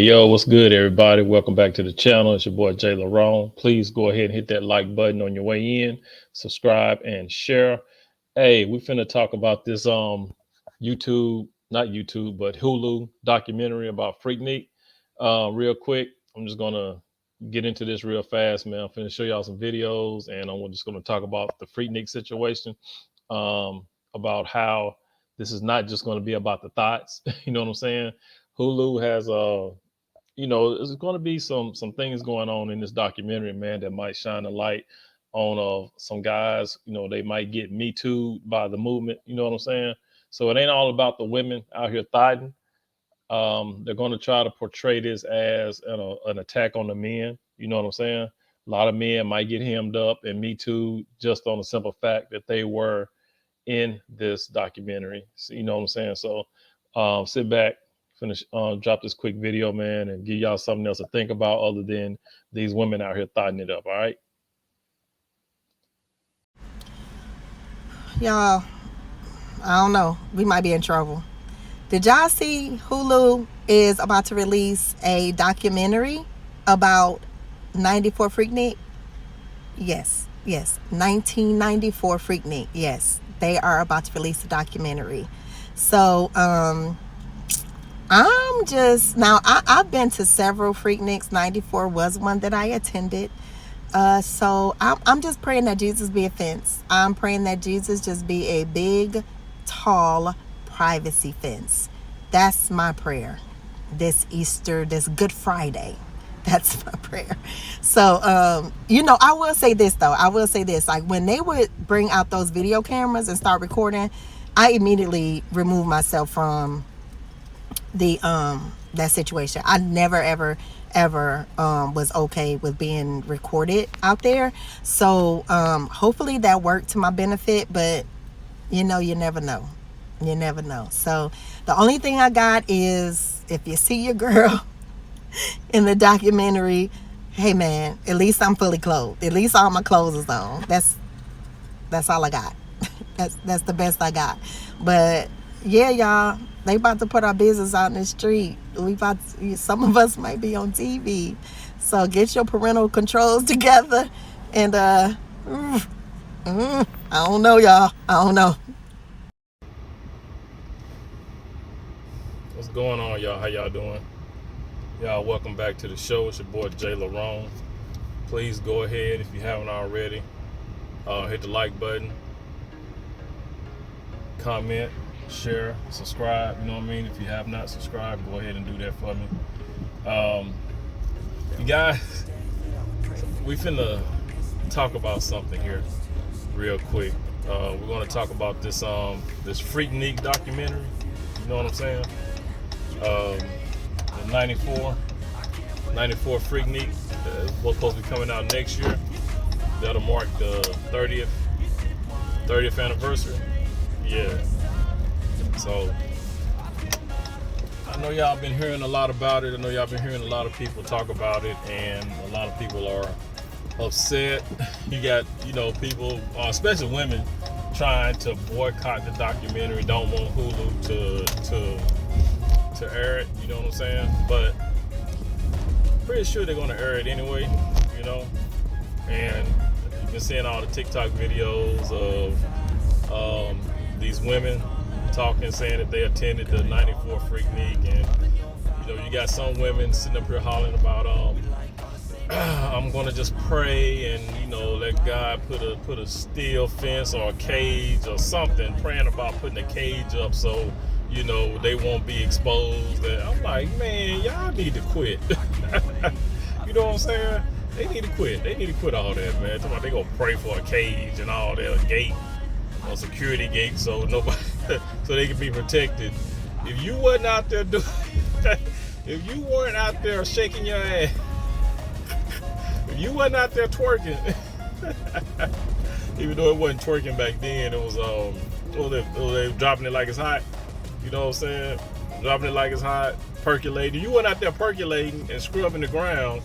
Yo, what's good, everybody? Welcome back to the channel. It's your boy Jay Larone. Please go ahead and hit that like button on your way in, subscribe and share. Hey, we finna talk about this YouTube, not YouTube, but Hulu documentary about Freaknik. Real quick, I'm just gonna get into this real fast, man. I'm finna show y'all some videos, and I'm just gonna talk about the Freaknik situation, about how this is not just gonna be about the thoughts. You know what I'm saying? Hulu has there's going to be some things going on in this documentary, man, that might shine a light on some guys. They might get me too by the movement. You know what I'm saying? So it ain't all about the women out here thotting. They're going to try to portray this as an attack on the men. You know what I'm saying? A lot of men might get hemmed up and me too, just on the simple fact that they were in this documentary. So, you know what I'm saying? So sit back, finish, drop this quick video, man, and give y'all something else to think about other than these women out here thotting it up. All right. Y'all, I don't know. We might be in trouble. Did y'all see Hulu is about to release a documentary about 94 Freaknik? Yes. 1994 Freaknik. Yes. They are about to release a documentary. So, I'm just, now I've been to several Freakniks. 94 was one that I attended. So I'm just praying that Jesus be a fence. I'm praying that Jesus just be a big, tall privacy fence. That's my prayer this Easter, this Good Friday. That's my prayer. So, I will say this though. Like when they would bring out those video cameras and start recording, I immediately removed myself from the that situation. I never ever was okay with being recorded out there. So hopefully that worked to my benefit, but you never know. So the only thing I got is, if you see your girl in the documentary, hey man, at least I'm fully clothed. At least all my clothes is on. That's all I got. That's the best I got. But yeah, y'all, they about to put our business out in the street. Some of us might be on TV. So get your parental controls together. And I don't know, y'all. I don't know. What's going on, y'all? How y'all doing? Y'all, welcome back to the show. It's your boy Jay Larone. Please go ahead, if you haven't already, hit the like button, comment, share, subscribe. You know what I mean? If you have not subscribed, go ahead and do that for me. You guys, we finna talk about something here real quick. We're gonna talk about this Freaknik documentary. You know what I'm saying? The 94 Freaknik was supposed to be coming out next year. That'll mark the 30th anniversary. Yeah. So I know y'all been hearing a lot about it. I know y'all been hearing a lot of people talk about it, and a lot of people are upset. You got, people, especially women, trying to boycott the documentary, don't want Hulu to air it, you know what I'm saying? But pretty sure they're gonna air it anyway, and you've been seeing all the TikTok videos of these women talking, saying that they attended the 94 Freaknik, and you got some women sitting up here hollering about I'm gonna just pray and let God put a steel fence or a cage or something, praying about putting a cage up so they won't be exposed. And I'm like, man, y'all need to quit. You know what I'm saying? They need to quit. They need to quit all that, man. Talking about they gonna pray for a cage and all that, a gate, a security gate, so nobody, so they can be protected. If you wasn't out there doing, if you weren't out there shaking your ass, if you wasn't out there twerking, even though it wasn't twerking back then, it was they dropping it like it's hot. You know what I'm saying? Dropping it like it's hot, percolating. You went out there percolating and scrubbing the ground.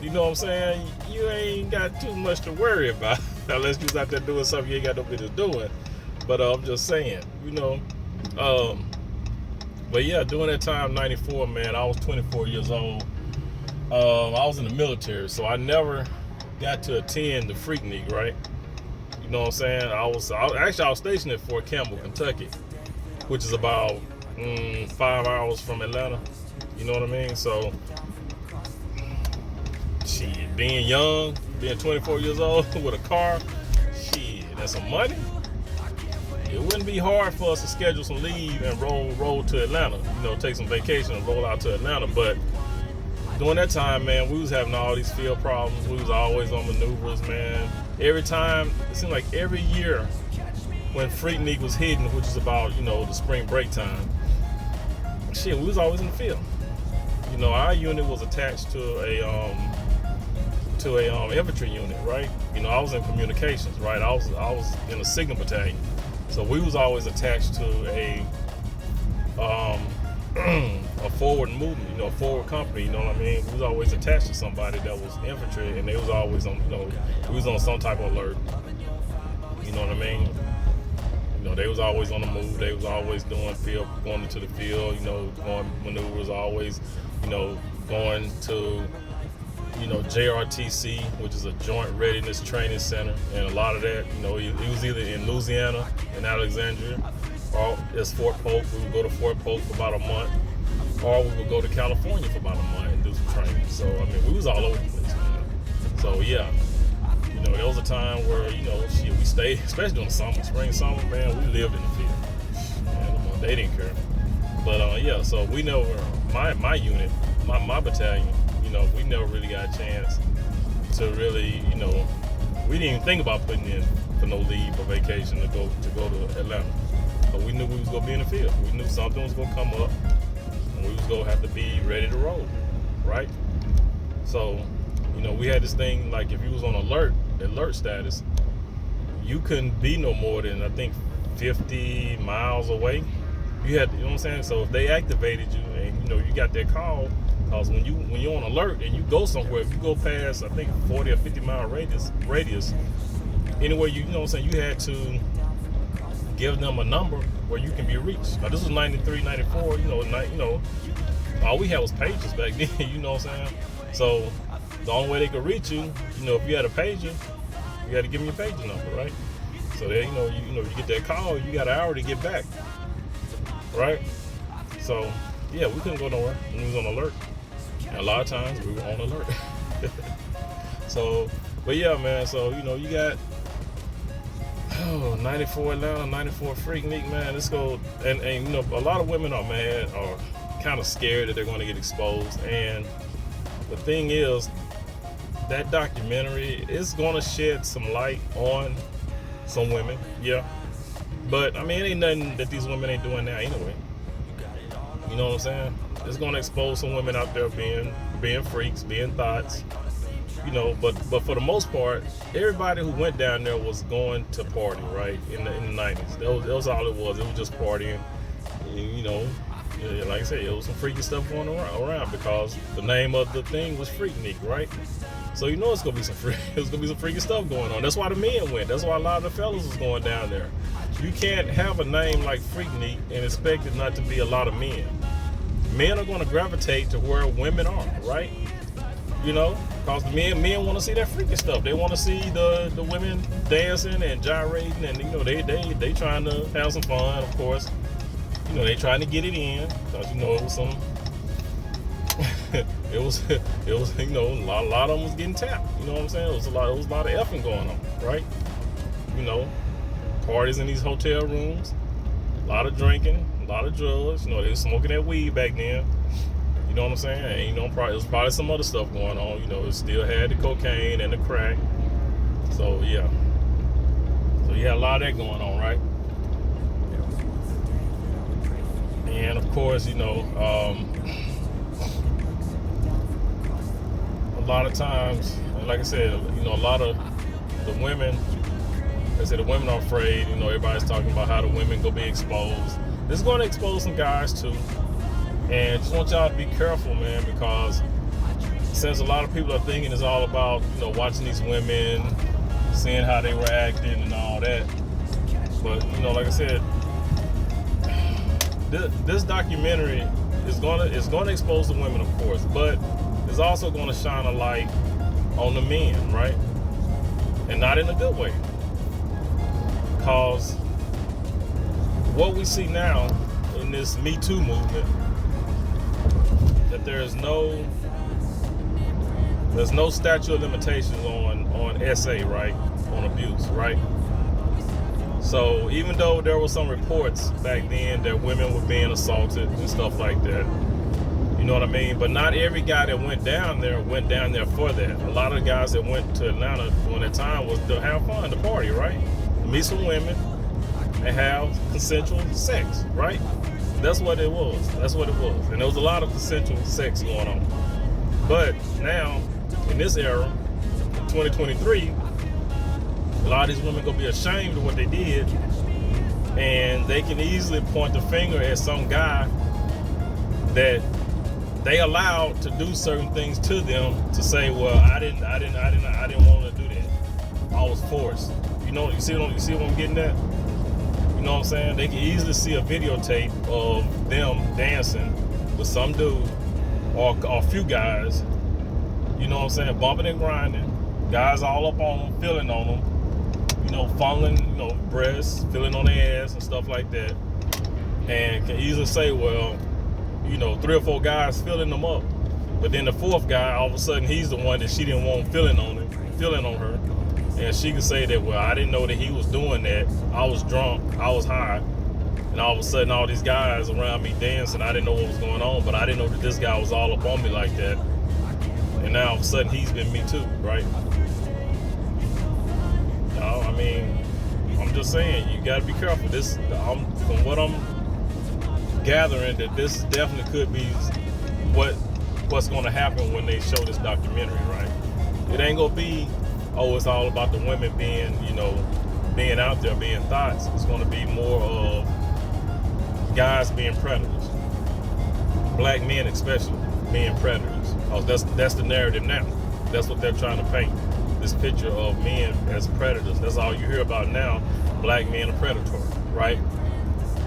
You know what I'm saying? You ain't got too much to worry about unless you was out there doing something you ain't got no business doing. But I'm just saying, But yeah, during that time, 94, man, I was 24 years old. I was in the military, so I never got to attend the FREAKNIK, right? You know what I'm saying? I was stationed at Fort Campbell, Kentucky, which is about 5 hours from Atlanta. You know what I mean? So, shit, being young, being 24 years old with a car, shit, and some money, it wouldn't be hard for us to schedule some leave and roll to Atlanta. You know, take some vacation and roll out to Atlanta. But during that time, man, we was having all these field problems. We was always on maneuvers, man. Every time, it seemed like every year when FREAKNIK was hitting, which is about, you know, the spring break time, shit, we was always in the field. You know, our unit was attached to a infantry unit, right? You know, I was in communications, right? I was in a signal battalion, so we was always attached to a forward movement, you know, a forward company. You know what I mean? We was always attached to somebody that was infantry, and they was always on, you know, we was on some type of alert. You know what I mean? You know, they was always on the move. They was always going into the field, you know, going maneuvers, always, you know, going to, you know, JRTC, which is a Joint Readiness Training Center. And a lot of that, you know, it was either in Louisiana, in Alexandria, or it's Fort Polk. We would go to Fort Polk for about a month, or we would go to California for about a month and do some training. So, I mean, we was all over the place, man. So, yeah. You know, there was a time where, you know, shit, we stayed, especially during the summer, spring, summer, man, we lived in the field. Man, they didn't care. But, yeah, so we never, my unit, my battalion, you know, we never really got a chance to really, you know, we didn't even think about putting in for no leave or vacation to go to Atlanta. But we knew we was going to be in the field. We knew something was going to come up, and we was going to have to be ready to roll, right? So, you know, we had this thing, like, if you was on alert status, you couldn't be no more than, I think, 50 miles away. You had, you know what I'm saying? So if they activated you and, you know, you got that call, because when you're on alert and you go somewhere, if you go past, I think, 40 or 50 mile radius, anywhere you know what I'm saying, you had to give them a number where you can be reached. Now, this was 93, 94, you know, all we had was pages back then, you know what I'm saying? So the only way they could reach you, you know, if you had a pager, you had to give them your pager number, right? So that, you get that call, you got an hour to get back, right? So, yeah, we couldn't go nowhere when we was on alert. And a lot of times we were on alert. So, but yeah, man, so, you know, you got 94 Atlanta, 94 FREAKNIK, man. Let's go. And you know, a lot of women are mad or kind of scared that they're going to get exposed. And the thing is, that documentary is going to shed some light on some women, yeah. But, I mean, it ain't nothing that these women ain't doing now anyway. You know what I'm saying? It's going to expose some women out there being freaks, being thoughts. You know, but for the most part, everybody who went down there was going to party, right? In the 90s, that was all it was. It was just partying. You know, like I said, it was some freaky stuff going around because the name of the thing was FREAKNIK, right? So you know it's gonna be some freaky stuff going on. That's why the men went. That's why a lot of the fellas was going down there. You can't have a name like FREAKNIK and expect it not to be a lot of men. Men are going to gravitate to where women are, right? You know, because the men want to see that freaky stuff. They want to see the women dancing and gyrating, and you know they trying to have some fun, of course. You know, they trying to get it in because you know it was some. it was you know a lot of them was getting tapped. You know what I'm saying? It was a lot of effing going on, right? You know, parties in these hotel rooms, a lot of drinking, a lot of drugs. You know, they was smoking that weed back then. You know what I'm saying? And you know, it was probably some other stuff going on. You know, it still had the cocaine and the crack. So yeah. So you had a lot of that going on, right? And of course, you know, a lot of times, like I said, you know, a lot of the women, like I said, the women are afraid. You know, everybody's talking about how the women go be exposed. This is going to expose some guys too. And just want y'all to be careful, man, because since a lot of people are thinking it's all about, you know, watching these women, seeing how they were acting and all that. But, you know, like I said, this documentary is gonna expose the women, of course, but it's also gonna shine a light on the men, right? And not in a good way. Cause what we see now in this Me Too movement, that there's no statute of limitations on SA, right? On abuse, right? So even though there were some reports back then that women were being assaulted and stuff like that, you know what I mean? But not every guy that went down there for that. A lot of the guys that went to Atlanta during that time was to have fun, to party, right? To meet some women and have consensual sex, right? That's what it was. And there was a lot of consensual sex going on. But now, in this era, in 2023, a lot of these women gonna be ashamed of what they did, and they can easily point the finger at some guy that they allowed to do certain things to them to say, well, I didn't want to do that. I was forced. You see what I'm getting at? You know what I'm saying? They can easily see a videotape of them dancing with some dude or a few guys. You know what I'm saying? Bumping and grinding. Guys all up on them, feeling on them. Fondling, breasts, feeling on their ass and stuff like that. And can easily say, well, 3 or 4 guys filling them up. But then the 4th guy, all of a sudden, he's the one that she didn't want feeling on her. And she can say that, well, I didn't know that he was doing that. I was drunk, I was high. And all of a sudden, all these guys around me dancing, I didn't know what was going on, but I didn't know that this guy was all up on me like that. And now all of a sudden, he's been Me Too, right? I'm just saying, you got to be careful. From what I'm gathering, that this definitely could be what's going to happen when they show this documentary, right? It ain't going to be, it's all about the women being, being out there, being thoughts. It's going to be more of guys being predators. Black men especially being predators. Because that's the narrative now. That's what they're trying to paint. This picture of men as predators. That's all you hear about now. Black men are predatory, right?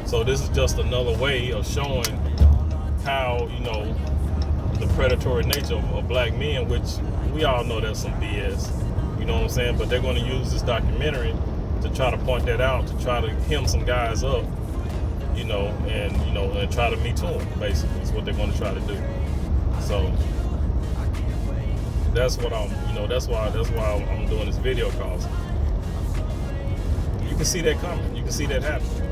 So this is just another way of showing how, the predatory nature of black men, which we all know that's some BS. You know what I'm saying? But they're going to use this documentary to try to point that out, to try to hem some guys up, and try to Me Too them, basically, is what they're going to try to do. So that's what that's why I'm doing this video, cause you can see that coming. You can see that happening.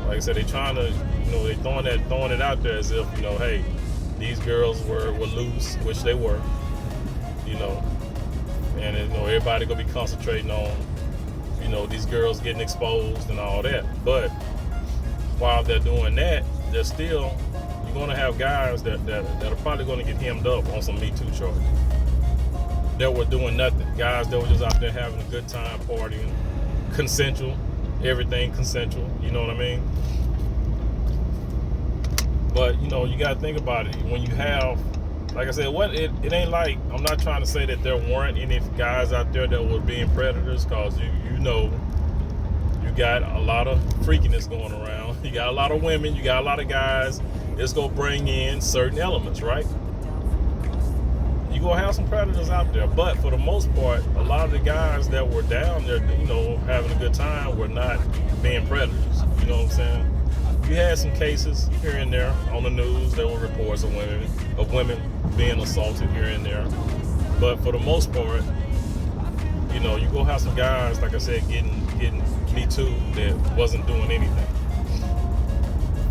Like I said, they trying to, they throwing it out there as if, hey, these girls were loose, which they were, and everybody gonna be concentrating on, these girls getting exposed and all that. But while they're doing that, they're still, you're gonna have guys that are probably gonna get hemmed up on some Me Too charges. That were doing nothing. Guys that were just out there having a good time, partying, consensual, everything consensual, you know what I mean? But, you gotta think about it. When you have, like I said, it ain't like, I'm not trying to say that there weren't any guys out there that were being predators, cause you got a lot of freakiness going around. You got a lot of women, you got a lot of guys. It's gonna bring in certain elements, right? You're gonna have some predators out there, but for the most part, a lot of the guys that were down there, having a good time, were not being predators. You know what I'm saying? You had some cases here and there on the news. There were reports of women being assaulted here and there, but for the most part, you're gonna have some guys, like I said, getting Me Too that wasn't doing anything,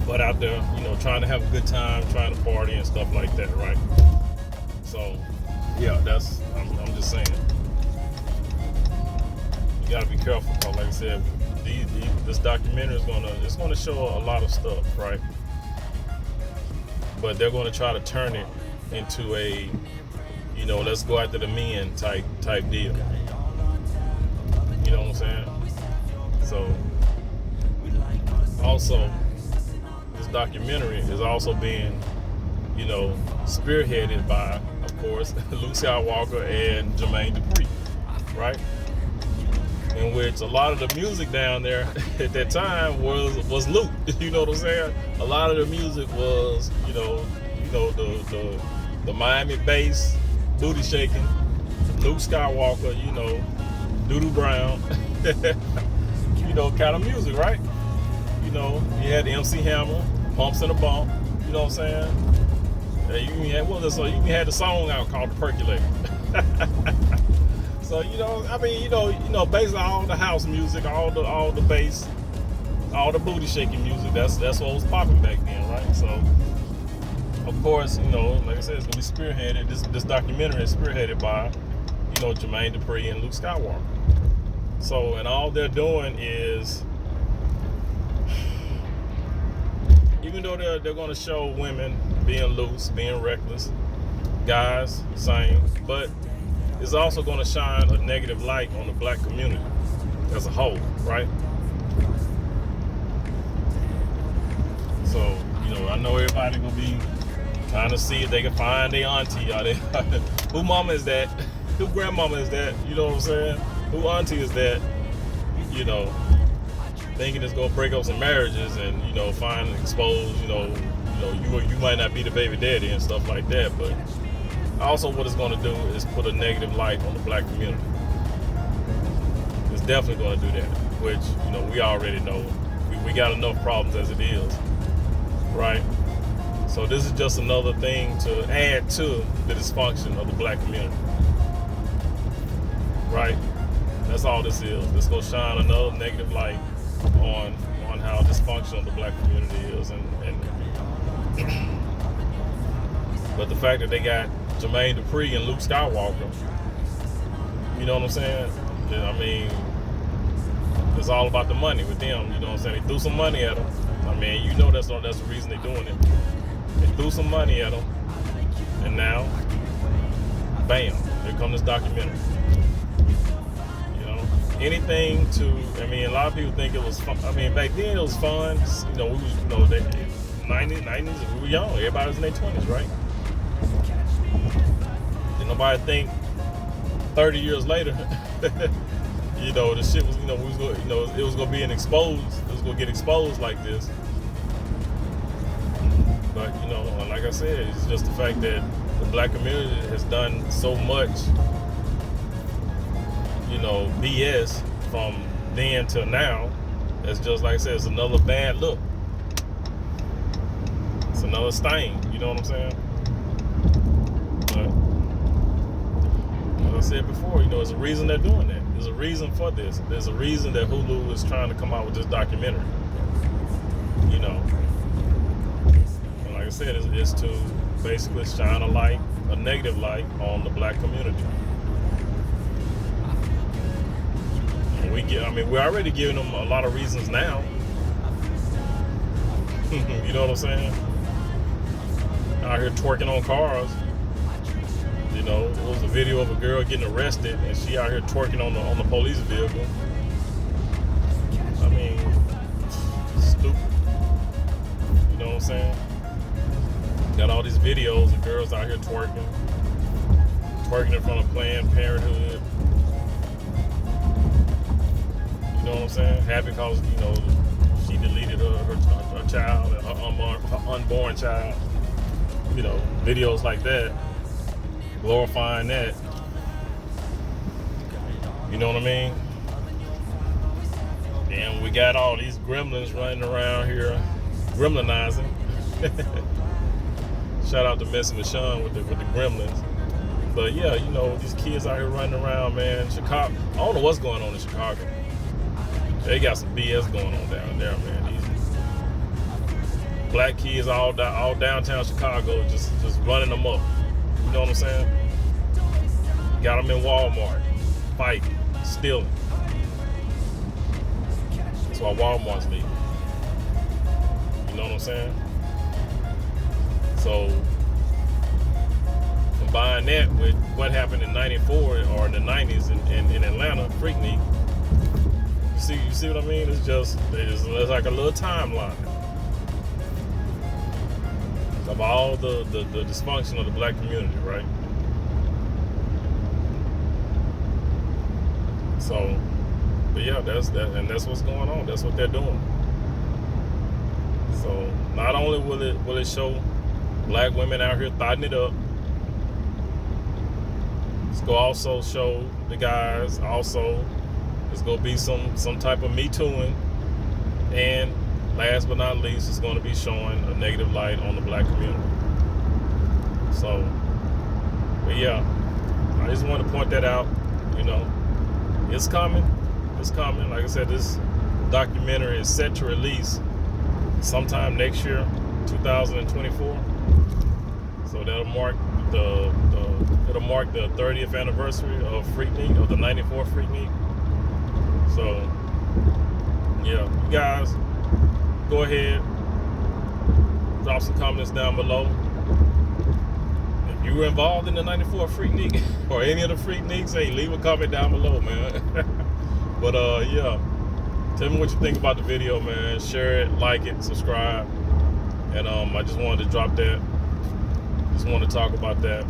but out there, trying to have a good time, trying to party and stuff like that, right? So, yeah, I'm just saying, you gotta be careful, because like I said, this documentary is gonna show a lot of stuff, right? But they're gonna try to turn it into a, let's go after the men type deal. You know what I'm saying? So, also, this documentary is also being, spearheaded by, of course, Luke Skywalker and Jermaine Dupri, right? in which a lot of the music down there at that time was loot. You know what I'm saying? A lot of the music was, the Miami bass, booty shaking, Luke Skywalker, Doodoo Brown, kind of music, right? You had the MC Hammer, Pumps in the Bump, you know what I'm saying? You even had the song out called The Percolator. So, basically all the house music, all the bass, all the booty shaking music, that's what was popping back then, right? So, of course, like I said, it's gonna be spearheaded. This documentary is spearheaded by, Jermaine Dupri and Luke Skywalker. So, and all they're doing is, even though they're gonna show women being loose, being reckless, guys same, but it's also gonna shine a negative light on the black community as a whole, right? So, I know everybody gonna be trying to see if they can find their auntie or who mama is that? Who grandmama is that? You know what I'm saying? Who auntie is that? Thinking it's gonna break up some marriages and find and expose. You might not be the baby daddy and stuff like that, but also what it's gonna do is put a negative light on the black community. It's definitely gonna do that, which we already know. We got enough problems as it is, right? So this is just another thing to add to the dysfunction of the black community, right? That's all this is. This gonna shine another negative light on how dysfunctional the black community is, and but the fact that they got Jermaine Dupri and Luke Skywalker, you know what I'm saying? I mean, it's all about the money with them. You know what I'm saying? They threw some money at them. I mean, that's the reason they're doing it. They threw some money at them, and now, bam, here comes this documentary. Anything to, a lot of people think it was fun. Back then it was fun. We was, the 90s, we were young. Everybody was in their 20s, right? Did nobody think 30 years later, the shit was, it was gonna be it was gonna get exposed like this. But, like I said, it's just the fact that the black community has done so much BS from then till now. It's just like I said, it's another bad look. It's another stain, you know what I'm saying? But as I said before, there's a reason they're doing that. There's a reason for this. There's a reason that Hulu is trying to come out with this documentary. And like I said, it's to basically shine a negative light on the black community. We're already giving them a lot of reasons now. You know what I'm saying? Out here twerking on cars. There was a video of a girl getting arrested, and she out here twerking on the police vehicle. Stupid. You know what I'm saying? Got all these videos of girls out here twerking in front of Planned Parenthood. You know what I'm saying? Happy because, she deleted her child, her unborn child. Videos like that, glorifying that. You know what I mean? And we got all these gremlins running around here, gremlinizing. Shout out to Messing with Sean with the gremlins. But yeah, these kids out here running around, man. Chicago, I don't know what's going on in Chicago. They got some BS going on down there, man. These black kids all downtown Chicago just running them up. You know what I'm saying? Got them in Walmart, fighting, stealing. That's why Walmart's leaving. You know what I'm saying? So combine that with what happened in '94 or in the '90s in Atlanta, FREAKNIK. You see what I mean? It's like a little timeline of all the dysfunction of the black community, right? So But yeah, that's that's what's going on. That's what they're doing. So not only will it show black women out here thotting it up, it's gonna also show the guys. Also, it's gonna be some type of Me Tooing, and last but not least, it's gonna be showing a negative light on the black community. So, but yeah, I just want to point that out. You know, it's coming. It's coming. Like I said, this documentary is set to release sometime next year, 2024. So that'll mark the 30th anniversary of FREAKNIK, of the 94 FREAKNIK. So yeah, you guys go ahead, drop some comments down below. If you were involved in the 94 FREAKNIK or any of the FREAKNIKs, hey, leave a comment down below, man. But yeah, tell me what you think about the video, man. Share it, like it, subscribe. And I just wanted to drop that. Just want to talk about that.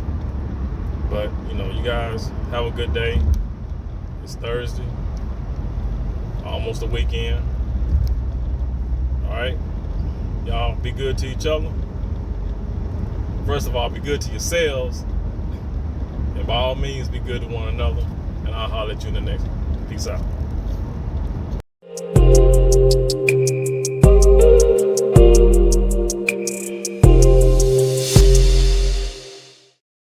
But you know, you guys have a good day. It's Thursday, almost a weekend. All right, y'all be good to each other. First of all, be good to yourselves, and by all means, be good to one another. And I'll holler at you in the next one. Peace out.